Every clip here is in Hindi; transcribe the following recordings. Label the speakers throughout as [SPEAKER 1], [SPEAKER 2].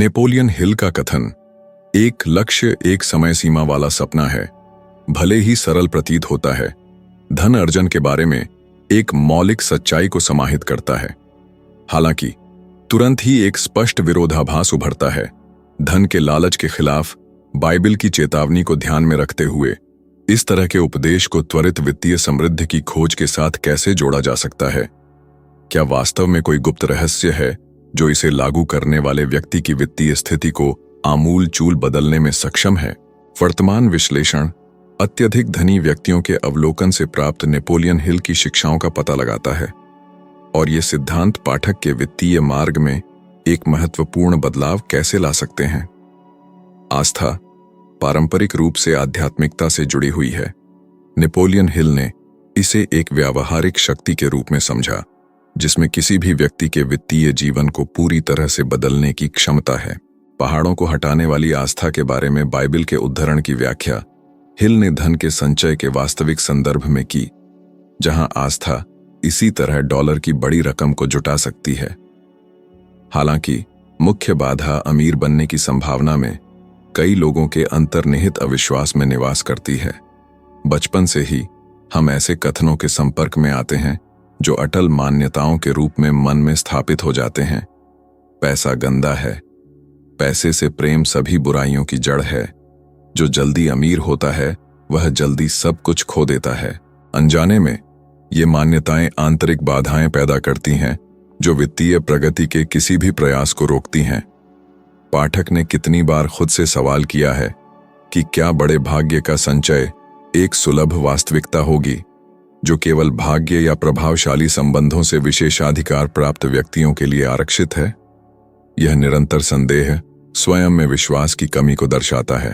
[SPEAKER 1] नेपोलियन हिल का कथन, एक लक्ष्य एक समय सीमा वाला सपना है, भले ही सरल प्रतीत होता है, धन अर्जन के बारे में एक मौलिक सच्चाई को समाहित करता है। हालांकि तुरंत ही एक स्पष्ट विरोधाभास उभरता है। धन के लालच के खिलाफ बाइबल की चेतावनी को ध्यान में रखते हुए इस तरह के उपदेश को त्वरित वित्तीय समृद्धि की खोज के साथ कैसे जोड़ा जा सकता है? क्या वास्तव में कोई गुप्त रहस्य है जो इसे लागू करने वाले व्यक्ति की वित्तीय स्थिति को आमूल चूल बदलने में सक्षम है? वर्तमान विश्लेषण अत्यधिक धनी व्यक्तियों के अवलोकन से प्राप्त नेपोलियन हिल की शिक्षाओं का पता लगाता है और ये सिद्धांत पाठक के वित्तीय मार्ग में एक महत्वपूर्ण बदलाव कैसे ला सकते हैं। आस्था पारंपरिक रूप से आध्यात्मिकता से जुड़ी हुई है। नेपोलियन हिल ने इसे एक व्यावहारिक शक्ति के रूप में समझा जिसमें किसी भी व्यक्ति के वित्तीय जीवन को पूरी तरह से बदलने की क्षमता है। पहाड़ों को हटाने वाली आस्था के बारे में बाइबल के उद्धरण की व्याख्या हिल ने धन के संचय के वास्तविक संदर्भ में की, जहां आस्था इसी तरह डॉलर की बड़ी रकम को जुटा सकती है। हालांकि मुख्य बाधा अमीर बनने की संभावना में कई लोगों के अंतर्निहित अविश्वास में निवास करती है। बचपन से ही हम ऐसे कथनों के संपर्क में आते हैं जो अटल मान्यताओं के रूप में मन में स्थापित हो जाते हैं। पैसा गंदा है, पैसे से प्रेम सभी बुराइयों की जड़ है, जो जल्दी अमीर होता है वह जल्दी सब कुछ खो देता है। अनजाने में ये मान्यताएं आंतरिक बाधाएं पैदा करती हैं जो वित्तीय प्रगति के किसी भी प्रयास को रोकती हैं। पाठक ने कितनी बार खुद से सवाल किया है कि क्या बड़े भाग्य का संचय एक सुलभ वास्तविकता होगी जो केवल भाग्य या प्रभावशाली संबंधों से विशेषाधिकार प्राप्त व्यक्तियों के लिए आरक्षित है? यह निरंतर संदेह स्वयं में विश्वास की कमी को दर्शाता है।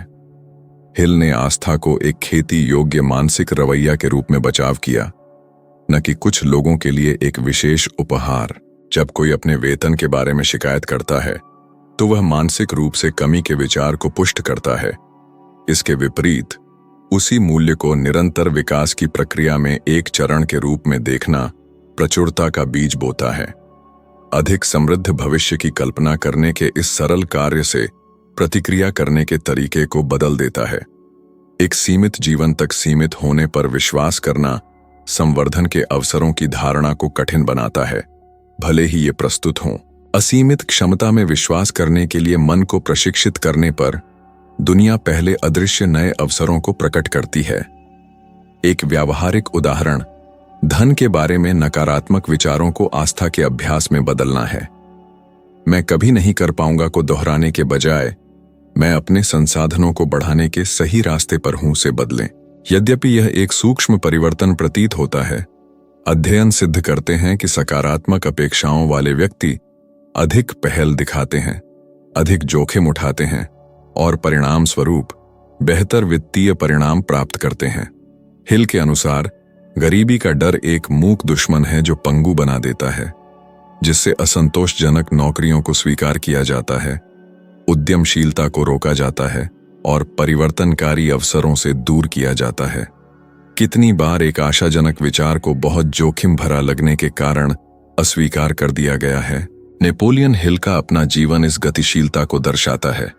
[SPEAKER 1] हिल ने आस्था को एक खेती योग्य मानसिक रवैया के रूप में बचाव किया, न कि कुछ लोगों के लिए एक विशेष उपहार। जब कोई अपने वेतन के बारे में शिकायत करता है तो वह मानसिक रूप से कमी के विचार को पुष्ट करता है। इसके विपरीत उसी मूल्य को निरंतर विकास की प्रक्रिया में एक चरण के रूप में देखना प्रचुरता का बीज बोता है। अधिक समृद्ध भविष्य की कल्पना करने के इस सरल कार्य से प्रतिक्रिया करने के तरीके को बदल देता है। एक सीमित जीवन तक सीमित होने पर विश्वास करना संवर्धन के अवसरों की धारणा को कठिन बनाता है, भले ही ये प्रस्तुत हों। असीमित क्षमता में विश्वास करने के लिए मन को प्रशिक्षित करने पर दुनिया पहले अदृश्य नए अवसरों को प्रकट करती है। एक व्यावहारिक उदाहरण धन के बारे में नकारात्मक विचारों को आस्था के अभ्यास में बदलना है। मैं कभी नहीं कर पाऊंगा को दोहराने के बजाय मैं अपने संसाधनों को बढ़ाने के सही रास्ते पर हूं से बदलें। यद्यपि यह एक सूक्ष्म परिवर्तन प्रतीत होता है, अध्ययन सिद्ध करते हैं कि सकारात्मक अपेक्षाओं वाले व्यक्ति अधिक पहल दिखाते हैं, अधिक जोखिम उठाते हैं और परिणाम स्वरूप बेहतर वित्तीय परिणाम प्राप्त करते हैं। हिल के अनुसार गरीबी का डर एक मूक दुश्मन है जो पंगु बना देता है, जिससे असंतोषजनक नौकरियों को स्वीकार किया जाता है, उद्यमशीलता को रोका जाता है और परिवर्तनकारी अवसरों से दूर किया जाता है। कितनी बार एक आशाजनक विचार को बहुत जोखिम भरा लगने के कारण अस्वीकार कर दिया गया है। नेपोलियन हिल का अपना जीवन इस गतिशीलता को दर्शाता है।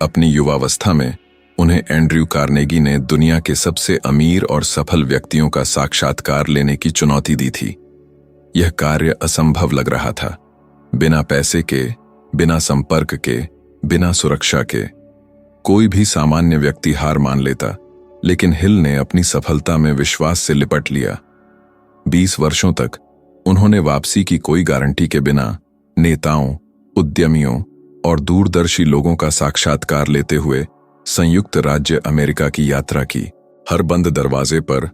[SPEAKER 1] अपनी युवावस्था में उन्हें एंड्रयू कार्नेगी ने दुनिया के सबसे अमीर और सफल व्यक्तियों का साक्षात्कार लेने की चुनौती दी थी। यह कार्य असंभव लग रहा था। बिना पैसे के, बिना संपर्क के, बिना सुरक्षा के कोई भी सामान्य व्यक्ति हार मान लेता, लेकिन हिल ने अपनी सफलता में विश्वास से लिपट लिया। 20 वर्षों तक उन्होंने वापसी की कोई गारंटी के बिना नेताओं, उद्यमियों और दूरदर्शी लोगों का साक्षात्कार लेते हुए संयुक्त राज्य अमेरिका की यात्रा की। हर बंद दरवाजे पर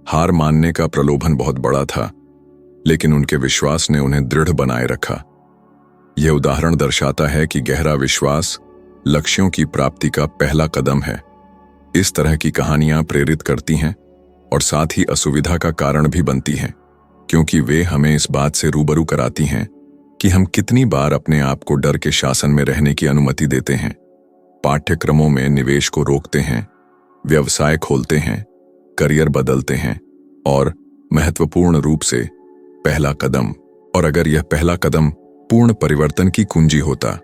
[SPEAKER 1] हार मानने का प्रलोभन बहुत बड़ा था, लेकिन उनके विश्वास ने उन्हें दृढ़ बनाए रखा। यह उदाहरण दर्शाता है कि गहरा विश्वास लक्ष्यों की प्राप्ति का पहला कदम है। इस तरह की कहानियां प्रेरित करती हैं और साथ ही असुविधा का कारण भी बनती हैं, क्योंकि वे हमें इस बात से रूबरू कराती हैं कि हम कितनी बार अपने आप को डर के शासन में रहने की अनुमति देते हैं, पाठ्यक्रमों में निवेश को रोकते हैं, व्यवसाय खोलते हैं, करियर बदलते हैं और महत्वपूर्ण रूप से पहला कदम, और अगर यह पहला कदम पूर्ण परिवर्तन की कुंजी होता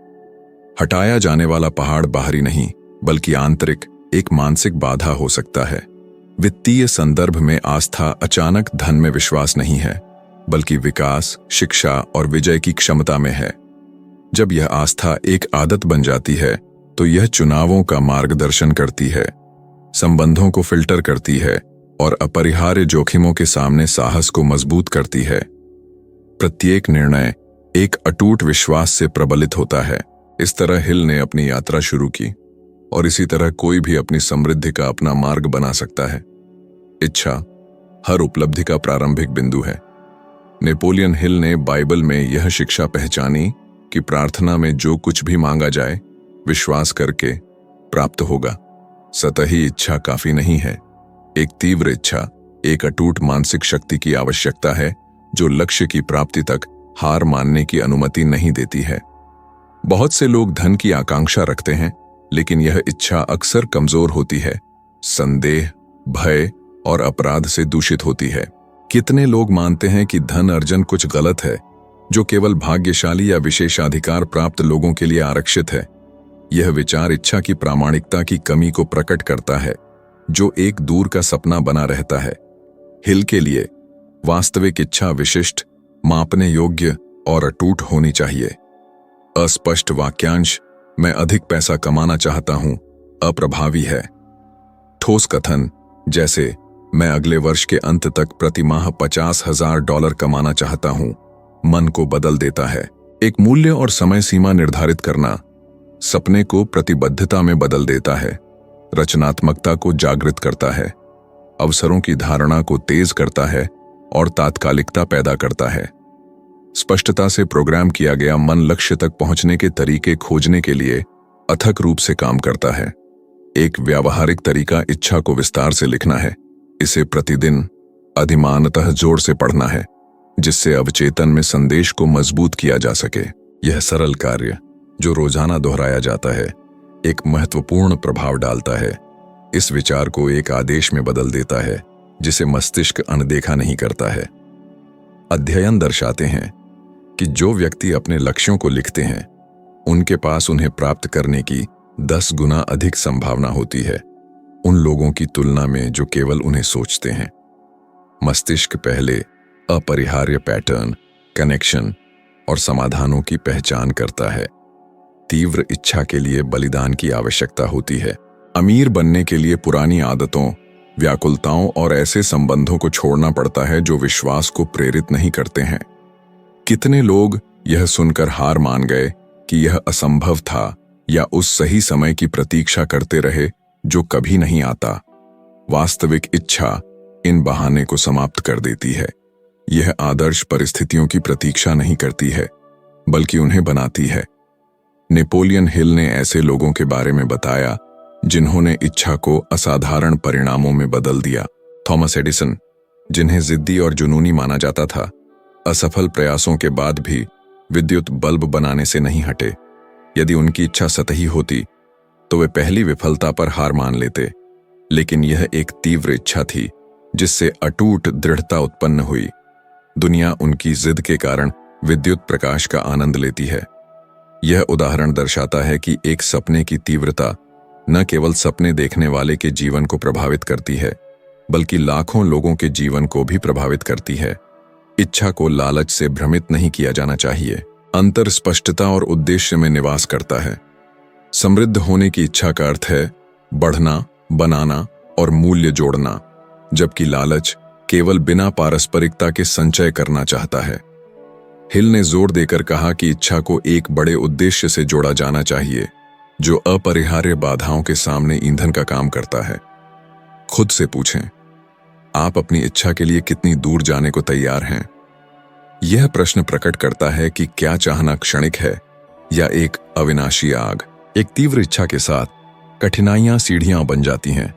[SPEAKER 1] हटाया जाने वाला पहाड़ बाहरी नहीं बल्कि आंतरिक एक मानसिक बाधा हो सकता है। वित्तीय संदर्भ में आस्था अचानक धन में विश्वास नहीं है, बल्कि विकास, शिक्षा और विजय की क्षमता में है। जब यह आस्था एक आदत बन जाती है तो यह चुनावों का मार्गदर्शन करती है, संबंधों को फिल्टर करती है और अपरिहार्य जोखिमों के सामने साहस को मजबूत करती है। प्रत्येक निर्णय एक अटूट विश्वास से प्रबलित होता है। इस तरह हिल ने अपनी यात्रा शुरू की और इसी तरह कोई भी अपनी समृद्धि का अपना मार्ग बना सकता है। इच्छा हर उपलब्धि का प्रारंभिक बिंदु है। नेपोलियन हिल ने बाइबल में यह शिक्षा पहचानी कि प्रार्थना में जो कुछ भी मांगा जाए, विश्वास करके प्राप्त होगा। सतही इच्छा काफी नहीं है। एक तीव्र इच्छा, एक अटूट मानसिक शक्ति की आवश्यकता है जो लक्ष्य की प्राप्ति तक हार मानने की अनुमति नहीं देती है। बहुत से लोग धन की आकांक्षा रखते हैं, लेकिन यह इच्छा अक्सर कमजोर होती है, संदेह, भय और अपराध से दूषित होती है। कितने लोग मानते हैं कि धन अर्जन कुछ गलत है, जो केवल भाग्यशाली या विशेषाधिकार प्राप्त लोगों के लिए आरक्षित है। यह विचार इच्छा की प्रामाणिकता की कमी को प्रकट करता है, जो एक दूर का सपना बना रहता है। हिल के लिए वास्तविक इच्छा विशिष्ट, मापने योग्य और अटूट होनी चाहिए। अस्पष्ट वाक्यांश, मैं अधिक पैसा कमाना चाहता हूं, अप्रभावी है। ठोस कथन, जैसे मैं अगले वर्ष के अंत तक प्रति माह $50,000 कमाना चाहता हूं, मन को बदल देता है। एक मूल्य और समय सीमा निर्धारित करना सपने को प्रतिबद्धता में बदल देता है, रचनात्मकता को जागृत करता है, अवसरों की धारणा को तेज करता है और तात्कालिकता पैदा करता है। स्पष्टता से प्रोग्राम किया गया मन लक्ष्य तक पहुंचने के तरीके खोजने के लिए अथक रूप से काम करता है। एक व्यावहारिक तरीका इच्छा को विस्तार से लिखना है। इसे प्रतिदिन अधिमानतः जोर से पढ़ना है, जिससे अवचेतन में संदेश को मजबूत किया जा सके। यह सरल कार्य जो रोजाना दोहराया जाता है, एक महत्वपूर्ण प्रभाव डालता है। इस विचार को एक आदेश में बदल देता है, जिसे मस्तिष्क अनदेखा नहीं करता है। अध्ययन दर्शाते हैं कि जो व्यक्ति अपने लक्ष्यों को लिखते हैं, उनके पास उन्हें प्राप्त करने की 10 गुना अधिक संभावना होती है उन लोगों की तुलना में जो केवल उन्हें सोचते हैं। मस्तिष्क पहले अपरिहार्य पैटर्न, कनेक्शन और समाधानों की पहचान करता है। तीव्र इच्छा के लिए बलिदान की आवश्यकता होती है। अमीर बनने के लिए पुरानी आदतों, व्याकुलताओं और ऐसे संबंधों को छोड़ना पड़ता है जो विश्वास को प्रेरित नहीं करते हैं। कितने लोग यह सुनकर हार मान गए कि यह असंभव था या उस सही समय की प्रतीक्षा करते रहे जो कभी नहीं आता। वास्तविक इच्छा इन बहाने को समाप्त कर देती है। यह आदर्श परिस्थितियों की प्रतीक्षा नहीं करती है, बल्कि उन्हें बनाती है। नेपोलियन हिल ने ऐसे लोगों के बारे में बताया जिन्होंने इच्छा को असाधारण परिणामों में बदल दिया। थॉमस एडिसन, जिन्हें जिद्दी और जुनूनी माना जाता था, असफल प्रयासों के बाद भी विद्युत बल्ब बनाने से नहीं हटे। यदि उनकी इच्छा सतही होती तो वे पहली विफलता पर हार मान लेते, लेकिन यह एक तीव्र इच्छा थी जिससे अटूट दृढ़ता उत्पन्न हुई। दुनिया उनकी जिद के कारण विद्युत प्रकाश का आनंद लेती है। यह उदाहरण दर्शाता है कि एक सपने की तीव्रता न केवल सपने देखने वाले के जीवन को प्रभावित करती है, बल्कि लाखों लोगों के जीवन को भी प्रभावित करती है। इच्छा को लालच से भ्रमित नहीं किया जाना चाहिए। अंतर स्पष्टता और उद्देश्य में निवास करता है। समृद्ध होने की इच्छा का अर्थ है बढ़ना, बनाना और मूल्य जोड़ना, जबकि लालच केवल बिना पारस्परिकता के संचय करना चाहता है। हिल ने जोर देकर कहा कि इच्छा को एक बड़े उद्देश्य से जोड़ा जाना चाहिए जो अपरिहार्य बाधाओं के सामने ईंधन का काम करता है। खुद से पूछें, आप अपनी इच्छा के लिए कितनी दूर जाने को तैयार हैं? यह प्रश्न प्रकट करता है कि क्या चाहना क्षणिक है या एक अविनाशी आग। एक तीव्र इच्छा के साथ कठिनाइयां सीढ़ियां बन जाती हैं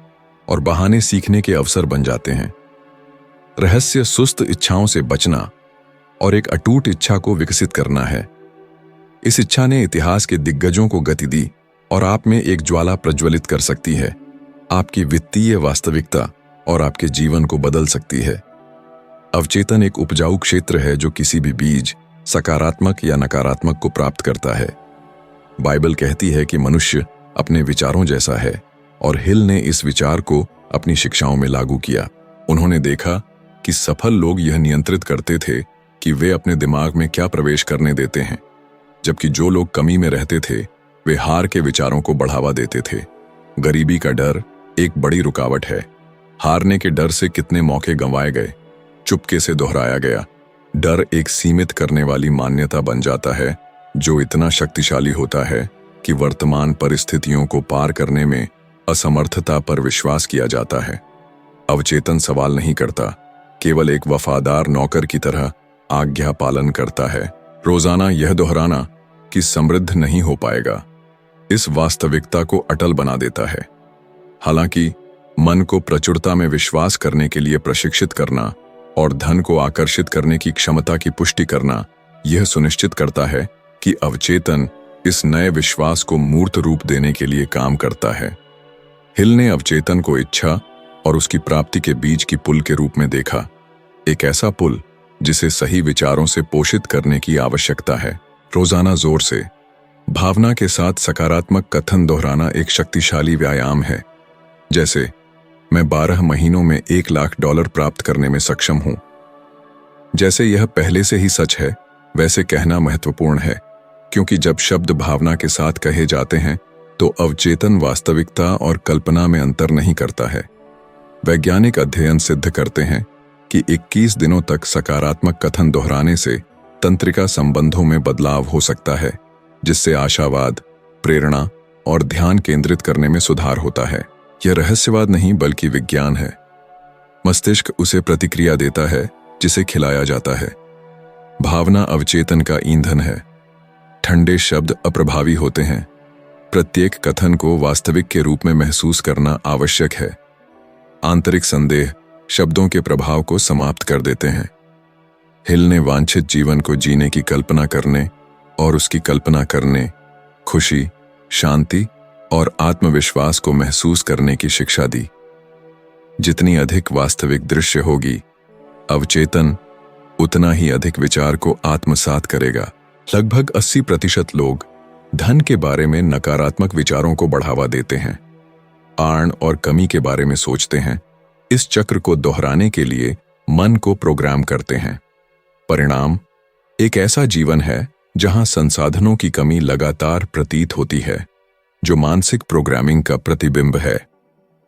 [SPEAKER 1] और बहाने सीखने के अवसर बन जाते हैं। रहस्य सुस्त इच्छाओं से बचना और एक अटूट इच्छा को विकसित करना है। इस इच्छा ने इतिहास के दिग्गजों को गति दी और आप में एक ज्वाला प्रज्वलित कर सकती है। आपकी वित्तीय वास्तविकता और आपके जीवन को बदल सकती है। अवचेतन एक उपजाऊ क्षेत्र है जो किसी भी बीज, सकारात्मक या नकारात्मक को प्राप्त करता है। बाइबल कहती है कि मनुष्य अपने विचारों जैसा है, और हिल ने इस विचार को अपनी शिक्षाओं में लागू किया। उन्होंने देखा कि सफल लोग यह नियंत्रित करते थे कि वे अपने दिमाग में क्या प्रवेश करने देते हैं, जबकि जो लोग कमी में रहते थे वे हार के विचारों को बढ़ावा देते थे। गरीबी का डर एक बड़ी रुकावट है। हारने के डर से कितने मौके गंवाए गए, चुपके से दोहराया गया। डर एक सीमित करने वाली मान्यता बन जाता है जो इतना शक्तिशाली होता है कि वर्तमान परिस्थितियों को पार करने में असमर्थता पर विश्वास किया जाता है। अवचेतन सवाल नहीं करता, केवल एक वफादार नौकर की तरह आज्ञा पालन करता है। रोजाना यह दोहराना कि समृद्ध नहीं हो पाएगा इस वास्तविकता को अटल बना देता है। हालांकि मन को प्रचुरता में विश्वास करने के लिए प्रशिक्षित करना और धन को आकर्षित करने की क्षमता की पुष्टि करना यह सुनिश्चित करता है कि अवचेतन इस नए विश्वास को मूर्त रूप देने के लिए काम करता है। हिल ने अवचेतन को इच्छा और उसकी प्राप्ति के बीच की पुल के रूप में देखा, एक ऐसा पुल जिसे सही विचारों से पोषित करने की आवश्यकता है। रोजाना जोर से भावना के साथ सकारात्मक कथन दोहराना एक शक्तिशाली व्यायाम है, जैसे मैं 12 महीनों में $1,00,000 प्राप्त करने में सक्षम हूं। जैसे यह पहले से ही सच है, वैसे कहना महत्वपूर्ण है, क्योंकि जब शब्द भावना के साथ कहे जाते हैं तो अवचेतन वास्तविकता और कल्पना में अंतर नहीं करता है। वैज्ञानिक अध्ययन सिद्ध करते हैं कि 21 दिनों तक सकारात्मक कथन दोहराने से तंत्रिका संबंधों में बदलाव हो सकता है, जिससे आशावाद, प्रेरणा और ध्यान केंद्रित करने में सुधार होता है। यह रहस्यवाद नहीं बल्कि विज्ञान है। मस्तिष्क उसे प्रतिक्रिया देता है जिसे खिलाया जाता है। भावना अवचेतन का ईंधन है। ठंडे शब्द अप्रभावी होते हैं। प्रत्येक कथन को वास्तविक के रूप में महसूस करना आवश्यक है। आंतरिक संदेह शब्दों के प्रभाव को समाप्त कर देते हैं। हिल ने वांछित जीवन को जीने की कल्पना करने और उसकी कल्पना करने, खुशी, शांति और आत्मविश्वास को महसूस करने की शिक्षा दी। जितनी अधिक वास्तविक दृश्य होगी, अवचेतन उतना ही अधिक विचार को आत्मसात करेगा। लगभग 80% लोग धन के बारे में नकारात्मक विचारों को बढ़ावा देते हैं, आर्ण और कमी के बारे में सोचते हैं। इस चक्र को दोहराने के लिए मन को प्रोग्राम करते हैं। परिणाम एक ऐसा जीवन है जहां संसाधनों की कमी लगातार प्रतीत होती है, जो मानसिक प्रोग्रामिंग का प्रतिबिंब है।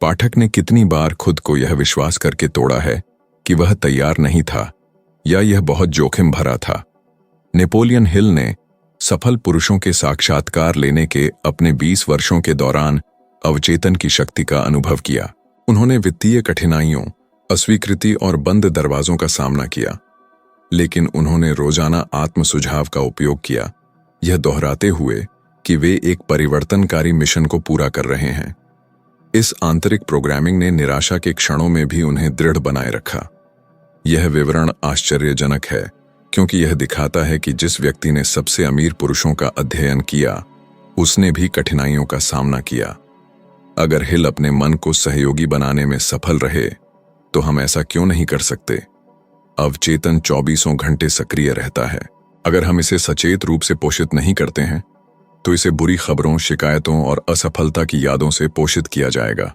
[SPEAKER 1] पाठक ने कितनी बार खुद को यह विश्वास करके तोड़ा है कि वह तैयार नहीं था या यह बहुत जोखिम भरा था। नेपोलियन हिल ने सफल पुरुषों के साक्षात्कार लेने के अपने 20 वर्षों के दौरान अवचेतन की शक्ति का अनुभव किया। उन्होंने वित्तीय कठिनाइयों, अस्वीकृति और बंद दरवाजों का सामना किया, लेकिन उन्होंने रोजाना आत्म सुझाव का उपयोग किया, यह दोहराते हुए कि वे एक परिवर्तनकारी मिशन को पूरा कर रहे हैं। इस आंतरिक प्रोग्रामिंग ने निराशा के क्षणों में भी उन्हें दृढ़ बनाए रखा। यह विवरण आश्चर्यजनक है, क्योंकि यह दिखाता है कि जिस व्यक्ति ने सबसे अमीर पुरुषों का अध्ययन किया, उसने भी कठिनाइयों का सामना किया। अगर हिल अपने मन को सहयोगी बनाने में सफल रहे, तो हम ऐसा क्यों नहीं कर सकते? अवचेतन 24 घंटे सक्रिय रहता है। अगर हम इसे सचेत रूप से पोषित नहीं करते हैं, तो इसे बुरी खबरों, शिकायतों और असफलता की यादों से पोषित किया जाएगा।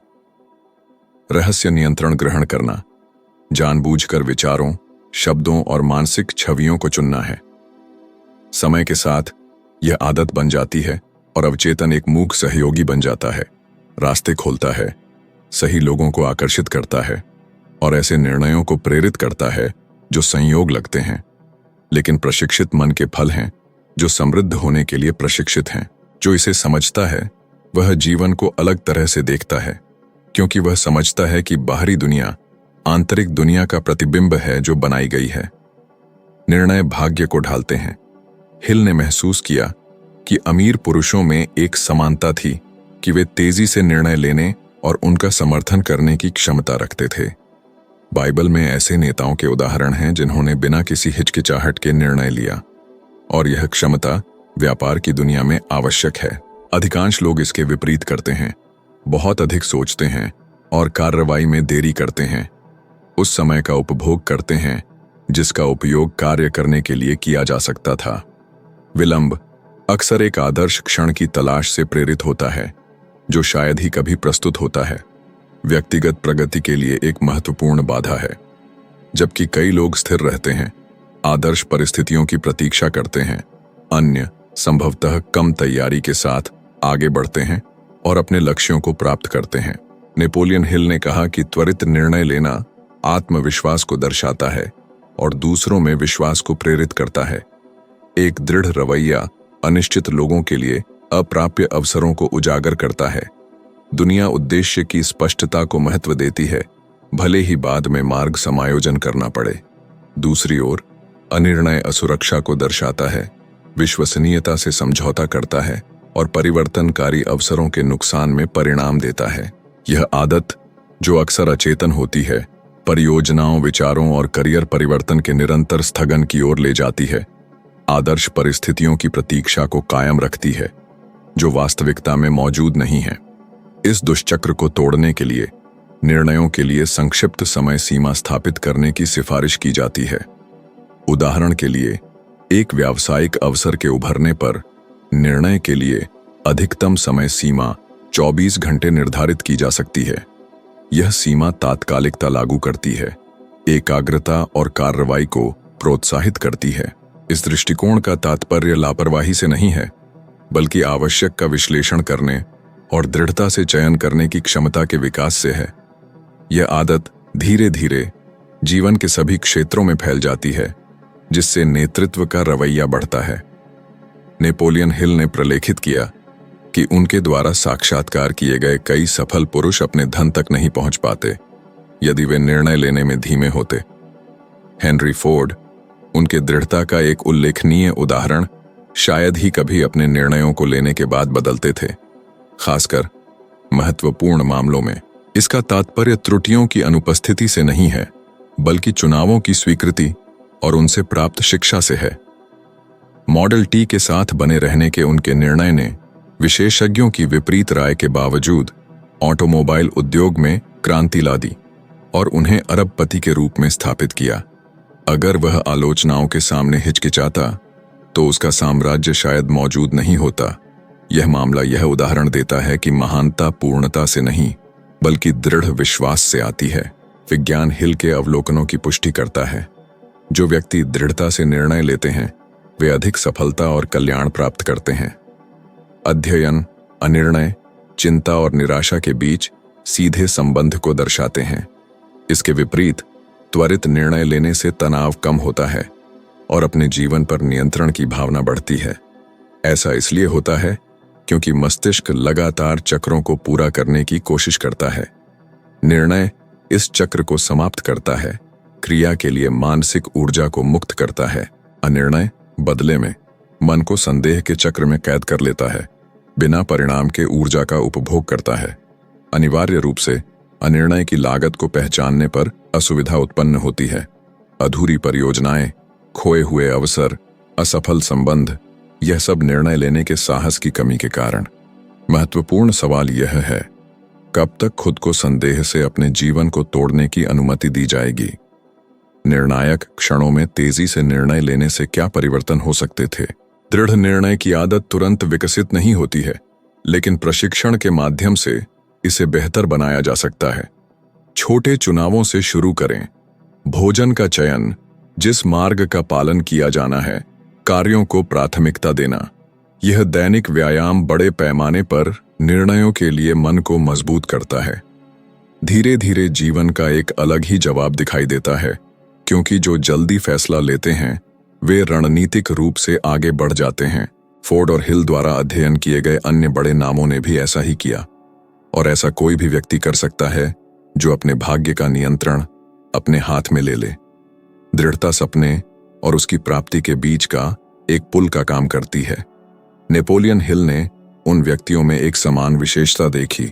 [SPEAKER 1] रहस्य नियंत्रण ग्रहण करना, जानबूझकर विचारों, शब्दों और मानसिक छवियों को चुनना है। समय के साथ यह आदत बन जाती है और अवचेतन एक मूक सहयोगी बन जाता है। रास्ते खोलता है, सही लोगों को आकर्षित करता है और ऐसे निर्णयों को प्रेरित करता है जो संयोग लगते हैं, लेकिन प्रशिक्षित मन के फल हैं जो समृद्ध होने के लिए प्रशिक्षित हैं। जो इसे समझता है वह जीवन को अलग तरह से देखता है, क्योंकि वह समझता है कि बाहरी दुनिया आंतरिक दुनिया का प्रतिबिंब है जो बनाई गई है। निर्णय भाग्य को ढालते हैं। हिल ने महसूस किया कि अमीर पुरुषों में एक समानता थी कि वे तेजी से निर्णय लेने और उनका समर्थन करने की क्षमता रखते थे। बाइबल में ऐसे नेताओं के उदाहरण हैं जिन्होंने बिना किसी हिचकिचाहट के निर्णय लिया, और यह क्षमता व्यापार की दुनिया में आवश्यक है। अधिकांश लोग इसके विपरीत करते हैं, बहुत अधिक सोचते हैं और कार्रवाई में देरी करते हैं। उस समय का उपभोग करते हैं जिसका उपयोग कार्य करने के लिए किया जा सकता था। विलंब अक्सर एक आदर्श क्षण की तलाश से प्रेरित होता है जो शायद ही कभी प्रस्तुत होता है। व्यक्तिगत प्रगति के लिए एक महत्वपूर्ण बाधा है। जबकि कई लोग स्थिर रहते हैं, आदर्श परिस्थितियों की प्रतीक्षा करते हैं, अन्य संभवतः कम तैयारी के साथ आगे बढ़ते हैं और अपने लक्ष्यों को प्राप्त करते हैं। नेपोलियन हिल ने कहा कि त्वरित निर्णय लेना आत्मविश्वास को दर्शाता है और दूसरों में विश्वास को प्रेरित करता है। एक दृढ़ रवैया अनिश्चित लोगों के लिए अप्राप्य अवसरों को उजागर करता है। दुनिया उद्देश्य की स्पष्टता को महत्व देती है, भले ही बाद में मार्ग समायोजन करना पड़े। दूसरी ओर अनिर्णय असुरक्षा को दर्शाता है, विश्वसनीयता से समझौता करता है और परिवर्तनकारी अवसरों के नुकसान में परिणाम देता है। यह आदत, जो अक्सर अचेतन होती है, परियोजनाओं, विचारों और करियर परिवर्तन के निरंतर स्थगन की ओर ले जाती है। आदर्श परिस्थितियों की प्रतीक्षा को कायम रखती है जो वास्तविकता में मौजूद नहीं है। इस दुष्चक्र को तोड़ने के लिए निर्णयों के लिए संक्षिप्त समय सीमा स्थापित करने की सिफारिश की जाती है। उदाहरण के लिए, एक व्यावसायिक अवसर के उभरने पर निर्णय के लिए अधिकतम समय सीमा 24 घंटे निर्धारित की जा सकती है। यह सीमा तात्कालिकता लागू करती है, एकाग्रता और कार्रवाई को प्रोत्साहित करती है। इस दृष्टिकोण का तात्पर्य लापरवाही से नहीं है, बल्कि आवश्यक का विश्लेषण करने और दृढ़ता से चयन करने की क्षमता के विकास से है। यह आदत धीरे धीरे जीवन के सभी क्षेत्रों में फैल जाती है, जिससे नेतृत्व का रवैया बढ़ता है। नेपोलियन हिल ने प्रलेखित किया कि उनके द्वारा साक्षात्कार किए गए कई सफल पुरुष अपने धन तक नहीं पहुंच पाते यदि वे निर्णय लेने में धीमे होते। हेनरी फोर्ड, उनके दृढ़ता का एक उल्लेखनीय उदाहरण, शायद ही कभी अपने निर्णयों को लेने के बाद बदलते थे, खासकर महत्वपूर्ण मामलों में। इसका तात्पर्य त्रुटियों की अनुपस्थिति से नहीं है, बल्कि चुनावों की स्वीकृति और उनसे प्राप्त शिक्षा से है। मॉडल टी के साथ बने रहने के उनके निर्णय ने विशेषज्ञों की विपरीत राय के बावजूद ऑटोमोबाइल उद्योग में क्रांति ला दी और उन्हें अरबपति के रूप में स्थापित किया। अगर वह आलोचनाओं के सामने हिचकिचाता तो उसका साम्राज्य शायद मौजूद नहीं होता। यह मामला यह उदाहरण देता है कि महानता पूर्णता से नहीं, बल्कि दृढ़ विश्वास से आती है। विज्ञान हिल के अवलोकनों की पुष्टि करता है। जो व्यक्ति दृढ़ता से निर्णय लेते हैं, वे अधिक सफलता और कल्याण प्राप्त करते हैं। अध्ययन अनिर्णय, चिंता और निराशा के बीच सीधे संबंध को दर्शाते हैं। इसके विपरीत त्वरित निर्णय लेने से तनाव कम होता है और अपने जीवन पर नियंत्रण की भावना बढ़ती है। ऐसा इसलिए होता है क्योंकि मस्तिष्क लगातार चक्रों को पूरा करने की कोशिश करता है। निर्णय इस चक्र को समाप्त करता है, क्रिया के लिए मानसिक ऊर्जा को मुक्त करता है। अनिर्णय बदले में मन को संदेह के चक्र में कैद कर लेता है, बिना परिणाम के ऊर्जा का उपभोग करता है। अनिवार्य रूप से अनिर्णय की लागत को पहचानने पर असुविधा उत्पन्न होती है। अधूरी परियोजनाएं, खोए हुए अवसर, असफल संबंध, यह सब निर्णय लेने के साहस की कमी के कारण। महत्वपूर्ण सवाल यह है, कब तक खुद को संदेह से अपने जीवन को तोड़ने की अनुमति दी जाएगी? निर्णायक क्षणों में तेजी से निर्णय लेने से क्या परिवर्तन हो सकते थे? दृढ़ निर्णय की आदत तुरंत विकसित नहीं होती है, लेकिन प्रशिक्षण के माध्यम से इसे बेहतर बनाया जा सकता है। छोटे चुनावों से शुरू करें। भोजन का चयन, जिस मार्ग का पालन किया जाना है, कार्यों को प्राथमिकता देना। यह दैनिक व्यायाम बड़े पैमाने पर निर्णयों के लिए मन को मजबूत करता है। धीरे धीरे जीवन का एक अलग ही जवाब दिखाई देता है, क्योंकि जो जल्दी फैसला लेते हैं वे रणनीतिक रूप से आगे बढ़ जाते हैं। फोर्ड और हिल द्वारा अध्ययन किए गए अन्य बड़े नामों ने भी ऐसा ही किया, और ऐसा कोई भी व्यक्ति कर सकता है जो अपने भाग्य का नियंत्रण अपने हाथ में ले ले। दृढ़ता सपने और उसकी प्राप्ति के बीच का एक पुल का काम करती है। नेपोलियन हिल ने उन व्यक्तियों में एक समान विशेषता देखी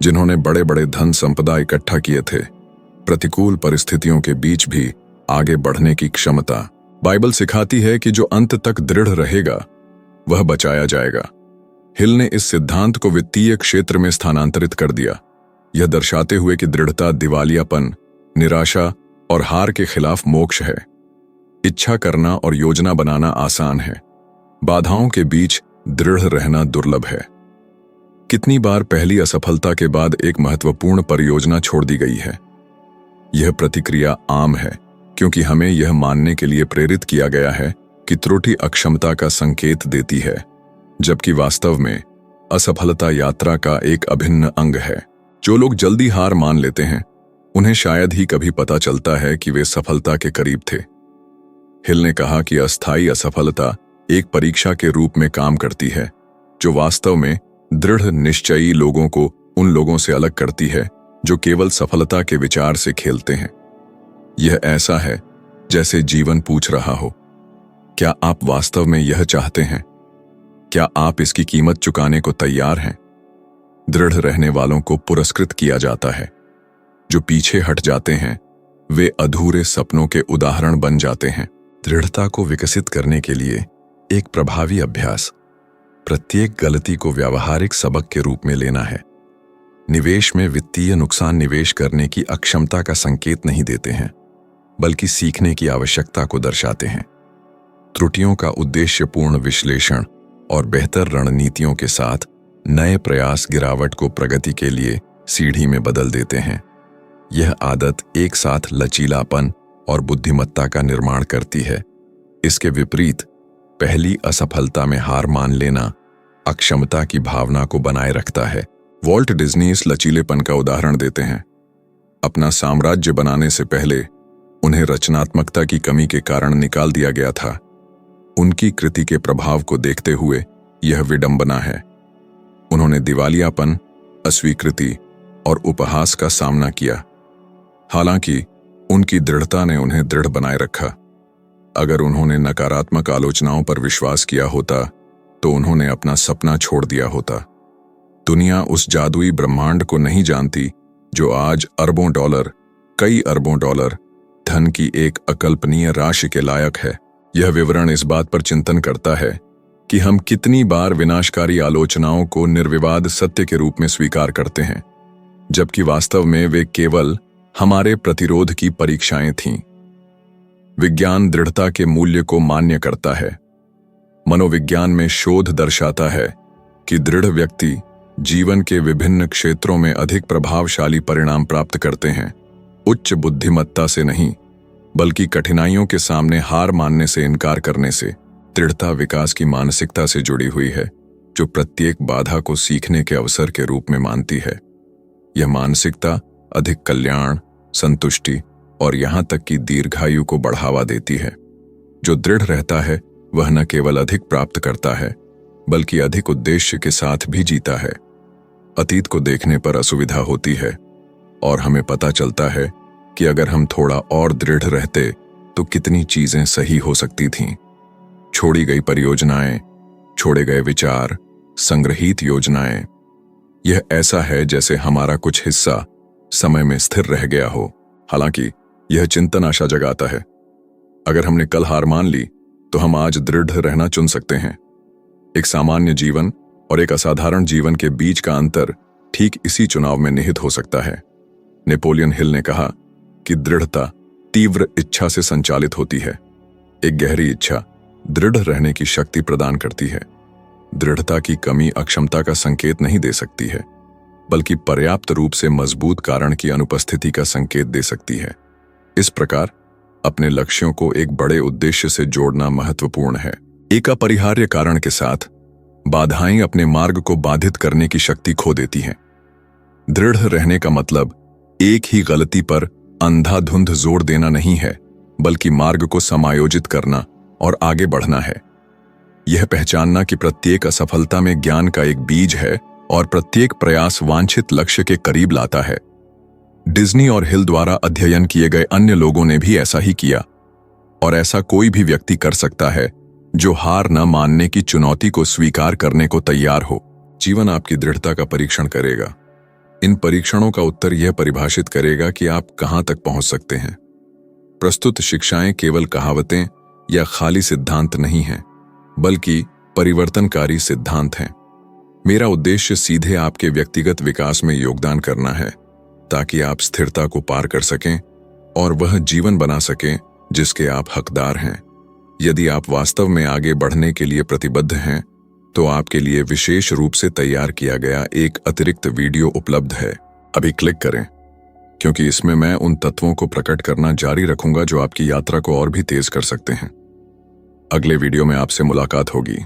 [SPEAKER 1] जिन्होंने बड़े बड़े धन संपदा इकट्ठा किए थे। प्रतिकूल परिस्थितियों के बीच भी आगे बढ़ने की क्षमता। बाइबल सिखाती है कि जो अंत तक दृढ़ रहेगा वह बचाया जाएगा। हिल ने इस सिद्धांत को वित्तीय क्षेत्र में स्थानांतरित कर दिया, यह दर्शाते हुए कि दृढ़ता दिवालियापन, निराशा और हार के खिलाफ मोक्ष है। इच्छा करना और योजना बनाना आसान है, बाधाओं के बीच दृढ़ रहना दुर्लभ है। कितनी बार पहली असफलता के बाद एक महत्वपूर्ण परियोजना छोड़ दी गई है। यह प्रतिक्रिया आम है क्योंकि हमें यह मानने के लिए प्रेरित किया गया है कि त्रुटि अक्षमता का संकेत देती है, जबकि वास्तव में असफलता यात्रा का एक अभिन्न अंग है। जो लोग जल्दी हार मान लेते हैं उन्हें शायद ही कभी पता चलता है कि वे सफलता के करीब थे। हिल ने कहा कि अस्थायी असफलता एक परीक्षा के रूप में काम करती है जो वास्तव में दृढ़ निश्चयी लोगों को उन लोगों से अलग करती है जो केवल सफलता के विचार से खेलते हैं। यह ऐसा है जैसे जीवन पूछ रहा हो, क्या आप वास्तव में यह चाहते हैं? क्या आप इसकी कीमत चुकाने को तैयार हैं? दृढ़ रहने वालों को पुरस्कृत किया जाता है। जो पीछे हट जाते हैं वे अधूरे सपनों के उदाहरण बन जाते हैं। दृढ़ता को विकसित करने के लिए एक प्रभावी अभ्यास प्रत्येक गलती को व्यावहारिक सबक के रूप में लेना है। निवेश में वित्तीय नुकसान निवेश करने की अक्षमता का संकेत नहीं देते हैं, बल्कि सीखने की आवश्यकता को दर्शाते हैं। त्रुटियों का उद्देश्यपूर्ण विश्लेषण और बेहतर रणनीतियों के साथ नए प्रयास गिरावट को प्रगति के लिए सीढ़ी में बदल देते हैं। यह आदत एक साथ लचीलापन और बुद्धिमत्ता का निर्माण करती है। इसके विपरीत पहली असफलता में हार मान लेना अक्षमता की भावना को बनाए रखता है। वॉल्ट डिज्नी इस लचीलेपन का उदाहरण देते हैं। अपना साम्राज्य बनाने से पहले उन्हें रचनात्मकता की कमी के कारण निकाल दिया गया था। उनकी कृति के प्रभाव को देखते हुए यह विडंबना है। उन्होंने दिवालियापन, अस्वीकृति और उपहास का सामना किया, हालांकि उनकी दृढ़ता ने उन्हें दृढ़ बनाए रखा। अगर उन्होंने नकारात्मक आलोचनाओं पर विश्वास किया होता तो उन्होंने अपना सपना छोड़ दिया होता। दुनिया उस जादुई ब्रह्मांड को नहीं जानती जो आज अरबों डॉलर, कई अरबों डॉलर धन की एक अकल्पनीय राशि के लायक है। यह विवरण इस बात पर चिंतन करता है कि हम कितनी बार विनाशकारी आलोचनाओं को निर्विवाद सत्य के रूप में स्वीकार करते हैं, जबकि वास्तव में वे केवल हमारे प्रतिरोध की परीक्षाएं थीं। विज्ञान दृढ़ता के मूल्य को मान्य करता है। मनोविज्ञान में शोध दर्शाता है कि दृढ़ व्यक्ति जीवन के विभिन्न क्षेत्रों में अधिक प्रभावशाली परिणाम प्राप्त करते हैं, उच्च बुद्धिमत्ता से नहीं, बल्कि कठिनाइयों के सामने हार मानने से इनकार करने से। दृढ़ता विकास की मानसिकता से जुड़ी हुई है, जो प्रत्येक बाधा को सीखने के अवसर के रूप में मानती है। यह मानसिकता अधिक कल्याण, संतुष्टि और यहां तक कि दीर्घायु को बढ़ावा देती है। जो दृढ़ रहता है वह न केवल अधिक प्राप्त करता है, बल्कि अधिक उद्देश्य के साथ भी जीता है। अतीत को देखने पर असुविधा होती है और हमें पता चलता है कि अगर हम थोड़ा और दृढ़ रहते तो कितनी चीजें सही हो सकती थीं। छोड़ी गई परियोजनाएं, छोड़े गए विचार, संग्रहीत योजनाएं। यह ऐसा है जैसे हमारा कुछ हिस्सा समय में स्थिर रह गया हो। हालांकि यह चिंतन आशा जगाता है। अगर हमने कल हार मान ली तो हम आज दृढ़ रहना चुन सकते हैं। एक सामान्य जीवन और एक असाधारण जीवन के बीच का अंतर ठीक इसी चुनाव में निहित हो सकता है। नेपोलियन हिल ने कहा कि दृढ़ता तीव्र इच्छा से संचालित होती है। एक गहरी इच्छा दृढ़ रहने की शक्ति प्रदान करती है। दृढ़ता की कमी अक्षमता का संकेत नहीं दे सकती है, बल्कि पर्याप्त रूप से मजबूत कारण की अनुपस्थिति का संकेत दे सकती है। इस प्रकार अपने लक्ष्यों को एक बड़े उद्देश्य से जोड़ना महत्वपूर्ण है। एक अपरिहार्य कारण के साथ बाधाएं अपने मार्ग को बाधित करने की शक्ति खो देती हैं। दृढ़ रहने का मतलब एक ही गलती पर अंधाधुंध जोर देना नहीं है, बल्कि मार्ग को समायोजित करना और आगे बढ़ना है। यह पहचानना कि प्रत्येक असफलता में ज्ञान का एक बीज है और प्रत्येक प्रयास वांछित लक्ष्य के करीब लाता है। डिज्नी और हिल द्वारा अध्ययन किए गए अन्य लोगों ने भी ऐसा ही किया, और ऐसा कोई भी व्यक्ति कर सकता है जो हार न मानने की चुनौती को स्वीकार करने को तैयार हो। जीवन आपकी दृढ़ता का परीक्षण करेगा। इन परीक्षणों का उत्तर यह परिभाषित करेगा कि आप कहां तक पहुंच सकते हैं। प्रस्तुत शिक्षाएं केवल कहावतें या खाली सिद्धांत नहीं हैं, बल्कि परिवर्तनकारी सिद्धांत हैं। मेरा उद्देश्य सीधे आपके व्यक्तिगत विकास में योगदान करना है, ताकि आप स्थिरता को पार कर सकें और वह जीवन बना सकें जिसके आप हकदार हैं। यदि आप वास्तव में आगे बढ़ने के लिए प्रतिबद्ध हैं, तो आपके लिए विशेष रूप से तैयार किया गया एक अतिरिक्त वीडियो उपलब्ध है। अभी क्लिक करें, क्योंकि इसमें मैं उन तत्वों को प्रकट करना जारी रखूंगा जो आपकी यात्रा को और भी तेज कर सकते हैं। अगले वीडियो में आपसे मुलाकात होगी।